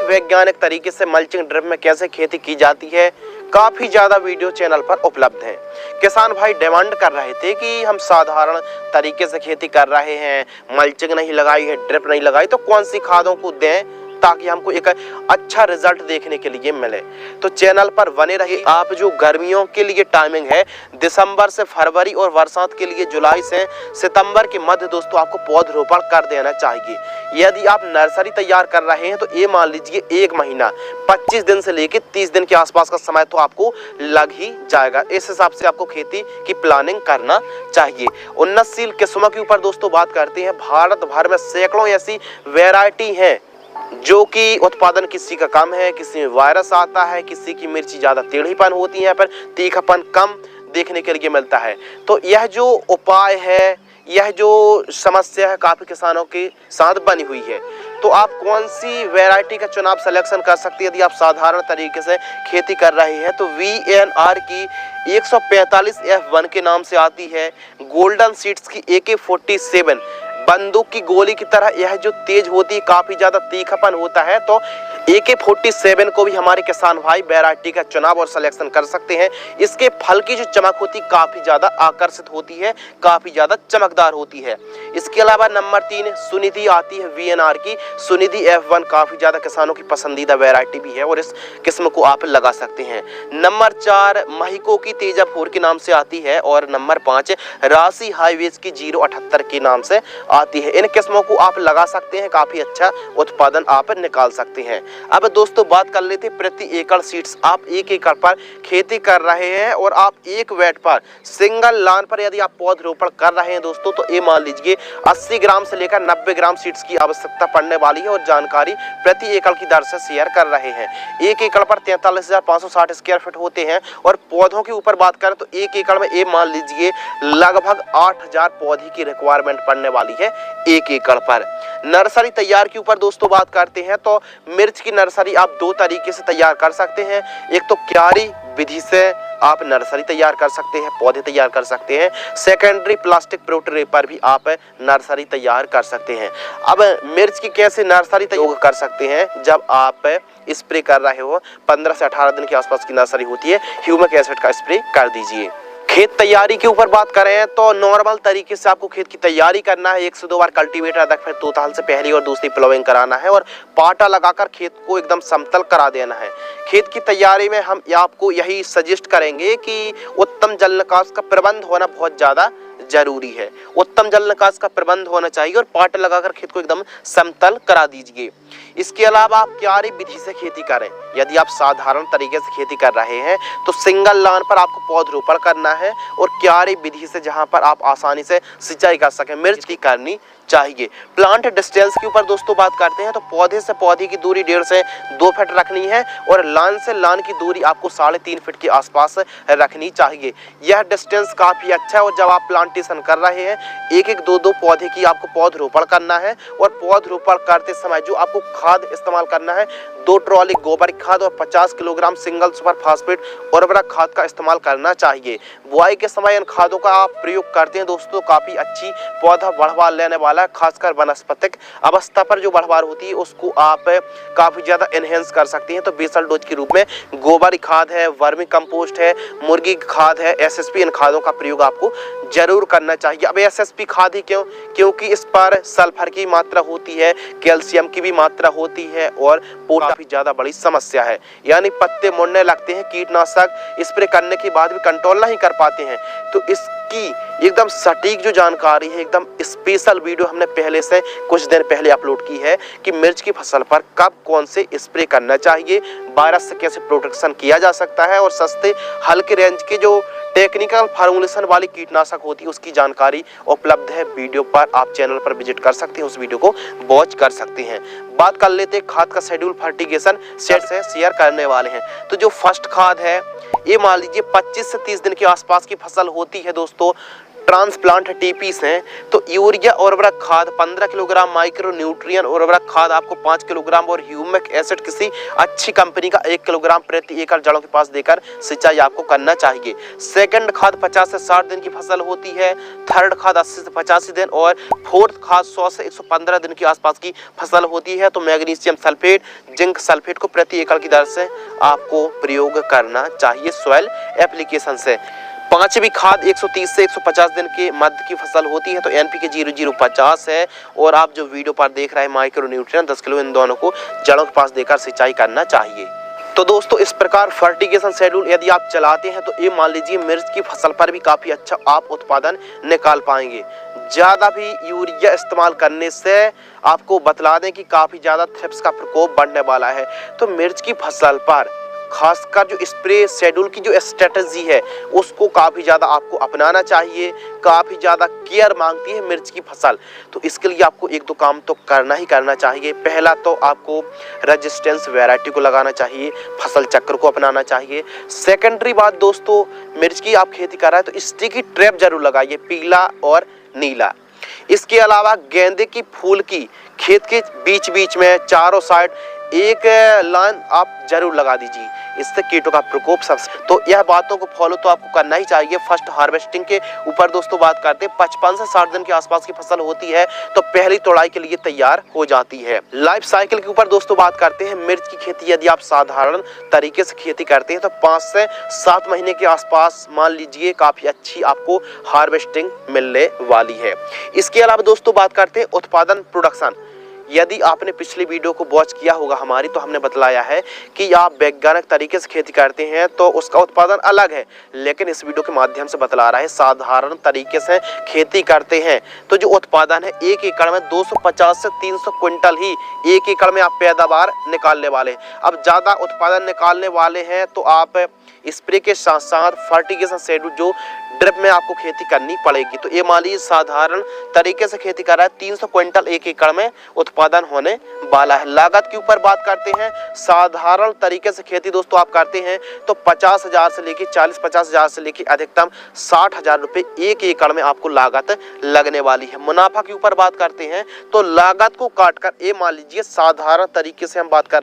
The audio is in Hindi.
वैज्ञानिक तरीके से मल्चिंग ड्रिप में कैसे खेती की जाती है, काफी ज्यादा वीडियो चैनल पर उपलब्ध है। किसान भाई डिमांड कर रहे थे कि हम साधारण तरीके से खेती कर रहे हैं, मल्चिंग नहीं लगाई है, ड्रिप नहीं लगाई, तो कौन सी खादों को दें ताकि हमको एक अच्छा रिजल्ट देखने के लिए मिले। तो चैनल पर बने रहिए। आप जो गर्मियों के लिए टाइमिंग है दिसंबर से फरवरी और बरसात के लिए जुलाई से सितंबर के मध्य दोस्तों आपको पौधरोपण कर देना चाहिए। यदि आप नर्सरी तैयार कर रहे हैं तो ये मान लीजिए 1 महीना 25 दिन से लेकर 30 दिन के आसपास का समय तो आपको लग ही जाएगा। इस हिसाब से आपको खेती की प्लानिंग करना चाहिए। उन्नतशील किस्मों के ऊपर दोस्तों बात करते हैं। भारत भर में सैकड़ों ऐसी वैरायटी है जो कि उत्पादन किसी का कम है, किसी में वायरस आता है, किसी की मिर्ची ज्यादा टेढ़ीपन होती है, पर तीखापन कम देखने के लिए मिलता है। तो यह जो उपाय है, यह जो समस्या है काफी किसानों के साथ बनी हुई है। तो आप कौन सी वैरायटी का चुनाव सिलेक्शन कर सकते हैं यदि आप साधारण तरीके से खेती कर रहे हैं। तो VNR की 145F1 के नाम से आती है। गोल्डन सीड्स की AK47 बंदूक की गोली की तरह यह जो तेज होती है, काफी ज्यादा तीखापन होता है। तो AK47 को भी हमारे किसान भाई वैरायटी का चुनाव और सिलेक्शन कर सकते हैं। इसके फल की जो चमक होती है काफी ज्यादा आकर्षित होती है, काफी ज्यादा चमकदार होती है। इसके अलावा नंबर 3 सुनिधि आती है VNR की। सुनिधि F1 काफी ज्यादा किसानों की पसंदीदा वैरायटी भी है और इस किस्म को आप लगा सकते हैं। नंबर 4 महिको की तेजा 4 के नाम से आती है और नंबर 5 राशि हाईवेज की 078 के नाम से आती है। इन किस्मों को आप लगा सकते हैं, काफी अच्छा उत्पादन आप निकाल सकते हैं। अब दोस्तों बात कर लेते प्रति एकड़ सीड्स। आप 1 एकड़ पर खेती कर रहे हैं और आप एक वेट पर सिंगल लान पर यदि आप पौधरोपण कर रहे हैं दोस्तों, तो ये मान लीजिए 80 ग्राम से लेकर 90 ग्राम सीड्स की आवश्यकता पड़ने वाली है और जानकारी प्रति एकड़ की दर से शेयर कर रहे हैं। 1 एकड़ पर 43,560 स्क्वायर फीट होते हैं और पौधों के ऊपर बात करें तो 1 एकड़ में ये मान लीजिए लगभग 8,000 पौधे की रिक्वायरमेंट पड़ने वाली है 1 एकड़ पर। नर्सरी तैयार के ऊपर दोस्तों बात करते हैं तो मिर्च की नर्सरी आप 2 तरीके से तैयार कर सकते हैं। एक तो क्यारी विधि से आप नर्सरी तैयार कर सकते हैं, पौधे तैयार कर सकते हैं। सेकेंडरी प्लास्टिक प्रोट्रे पर भी आप नर्सरी तैयार कर सकते हैं। अब मिर्च की कैसे नर्सरी तैयार कर सकते हैं, जब आप स्प्रे कर रहे हो 15 से 18 दिन के आसपास की नर्सरी होती है, ह्यूमिक एसिड का स्प्रे कर दीजिए। खेत तैयारी के ऊपर बात करें तो नॉर्मल तरीके से आपको खेत की तैयारी करना है। 1 से 2 बार कल्टीवेटर रख फिर तोताल से पहली और दूसरी प्लोइंग कराना है और पाटा लगाकर खेत को एकदम समतल करा देना है। खेत की तैयारी में हम आपको यही सजेस्ट करेंगे कि उत्तम जल निकास का प्रबंध होना बहुत ज्यादा जरूरी है। उत्तम जल निकास का प्रबंध होना चाहिए और पाटा लगाकर खेत को एकदम समतल करा दीजिए। इसके अलावा आप क्यारी विधि से खेती करें। यदि आप साधारण तरीके से खेती कर रहे हैं तो सिंगल लान पर आपको पौधरोपण करना है और क्यारी विधि से जहां पर आप आसानी से सिंचाई कर सकें मिर्च की करनी चाहिए। प्लांट डिस्टेंस के ऊपर दोस्तों बात करते हैं तो पौधे से पौधे की दूरी 1.5 से 2 फीट रखनी है और लान से लान की दूरी आपको 3.5 फीट के आसपास रखनी चाहिए। यह डिस्टेंस काफी अच्छा है और जब आप प्लांटेशन कर रहे हैं 1-1, 2-2 पौधे की आपको पौधरोपण करना है और पौधरोपण करते समय जो आपको खाद इस्तेमाल करना है 2 ट्रॉली गोबर खाद और 50 किलोग्राम सिंगल सुपर फास्फेट उर्वरक खाद का इस्तेमाल करना चाहिए। बुआई के समय इन खादों का आप प्रयोग करते हैं दोस्तों, काफी अच्छी पौधा बढ़वार लेने वाला, खासकर वनस्पतिक अवस्था पर जो बढ़वार होती है उसको आप काफी ज्यादा एनहेंस कर सकते हैं। तो बेसल डोज के रूप में गोबर खाद है, वर्मी कंपोस्ट है, मुर्गी खाद है, SSP, इन खादों का प्रयोग आपको जरूर करना चाहिए। अब SSP खाद ही क्यों? क्योंकि इस पर सल्फर की मात्रा होती है, कैल्शियम की भी मात्रा होती है और पोटाश भी ज्यादा बड़ी समस्या है, यानी पत्ते मुड़ने लगते हैं। कीटनाशक स्प्रे करने के बाद भी कंट्रोल नहीं कर पाते हैं। तो इसकी एकदम सटीक जो जानकारी है, एकदम स्पेशल वीडियो हमने पहले से कुछ दिन पहले अपलोड की है कि मिर्च की फसल पर कब कौन से स्प्रे करना चाहिए, वायरस से कैसे प्रोटेक्शन किया जा सकता है और सस्ते हल्के रेंज के जो टेक्निकल फार्मूलेशन वाली कीटनाशक होती है उसकी जानकारी उपलब्ध है वीडियो पर। आप चैनल पर विजिट कर सकते हैं, उस वीडियो को वॉच कर सकते हैं। बात कर लेते हैं खाद का शेड्यूल फर्टिगेशन सेट से शेयर करने वाले हैं। तो जो फर्स्ट खाद है ये मान लीजिए 25 से 30 दिन के आसपास की फसल होती है दोस्तों, ट्रांसप्लांट टीपीस हैं। तो यूरिया उर्वरक खाद 15 किलोग्राम, माइक्रो न्यूट्रिएंट उर्वरक खाद आपको 5 किलोग्राम और ह्यूमिक एसिड किसी अच्छी कंपनी का 1 किलोग्राम प्रति एकड़ जड़ों के पास देकर सिंचाई आपको करना चाहिए। सेकंड खाद 50 से 60 दिन की फसल होती है, थर्ड खाद 80 से 85 दिन और फोर्थ खाद 100 से 115 दिन के आसपास की फसल होती है। तो मैग्नीशियम सल्फेट, जिंक सल्फेट को प्रति एकड़ की दर से आपको प्रयोग करना चाहिए सॉइल एप्लीकेशन से। पांचवी खाद 130 से 150 दिन के मध्य की फसल होती है, तो NPK 0050 है और आप जो वीडियो पर देख रहे हैं माइक्रो न्यूट्रिएंट 10 किलो, इन दोनों को जड़ों के पास देकर सिंचाई करना चाहिए। तो दोस्तों इस प्रकार फर्टिगेशन शेड्यूल यदि आप चलाते हैं तो ये मान लीजिए मिर्च की फसल पर भी काफी अच्छा आप उत्पादन निकाल पाएंगे। ज्यादा भी यूरिया इस्तेमाल करने से आपको बतला दें कि काफी ज्यादा थ्रिप्स का प्रकोप बढ़ने वाला है। तो मिर्च की फसल पर खासकर जो स्प्रे शेड्यूल की जो स्ट्रेटजी है उसको काफी ज्यादा आपको अपनाना चाहिए। काफी ज्यादा केयर मांगती है मिर्च की फसल, तो इसके लिए आपको एक दो काम तो करना ही करना चाहिए। पहला तो आपको रेजिस्टेंस वैरायटी को लगाना चाहिए, फसल चक्र को अपनाना चाहिए। सेकेंडरी बात दोस्तों, मिर्च की आप खेती कर रहे हैं तो स्टिकी ट्रैप जरूर लगाइए, पीला और नीला। इसके अलावा गेंदे की फूल की खेत के बीच बीच में चारों साइड एक लाइन आप जरूर लगा दीजिए, इससे कीटों का प्रकोप सबसे। तो यह बातों को फॉलो तो आपको करना ही चाहिए। फर्स्ट हार्वेस्टिंग के ऊपर दोस्तों बात करते हैं, 55 से 60 दिन के आसपास की फसल होती है तो पहली तोड़ाई के लिए तैयार हो जाती है। लाइफ साइकिल के ऊपर दोस्तों बात करते हैं, मिर्च की खेती यदि आप साधारण तरीके से खेती करते हैं तो 5 से 7 महीने के आसपास मान लीजिए काफी अच्छी आपको हार्वेस्टिंग मिलने वाली है। इसके अलावा दोस्तों बात करते हैं उत्पादन प्रोडक्शन। यदि आपने पिछली वीडियो को वॉच किया होगा हमारी, तो हमने बतलाया है कि आप वैज्ञानिक तरीके से खेती करते हैं तो उसका उत्पादन अलग है, लेकिन इस वीडियो के माध्यम से बतला रहा है साधारण तरीके से खेती करते हैं तो जो उत्पादन है 1 एकड़ में 250 से 300 क्विंटल ही 1 एकड़ में आप पैदावार निकालने वाले हैं। अब ज्यादा उत्पादन निकालने वाले हैं तो आप स्प्रे के साथ साथ फर्टिगेशन शेड्यूल जो ड्रिप में आपको खेती करनी पड़ेगी। तो ये मान लीजिए साधारण तरीके से खेती कर रहा है, 300 क्विंटल 1 एकड़ में उत्पादन होने वाला है। लागत के ऊपर बात करते हैं, साधारण तरीके से खेती दोस्तों आप करते हैं तो 50,000 से लेकर 40-50,000 से लेकर अधिकतम 60,000 रुपए 1 एकड़ में आपको लागत लगने वाली है। मुनाफा के ऊपर बात करते हैं तो लागत को काटकर ये मान लीजिए साधारण तरीके से हम बात कर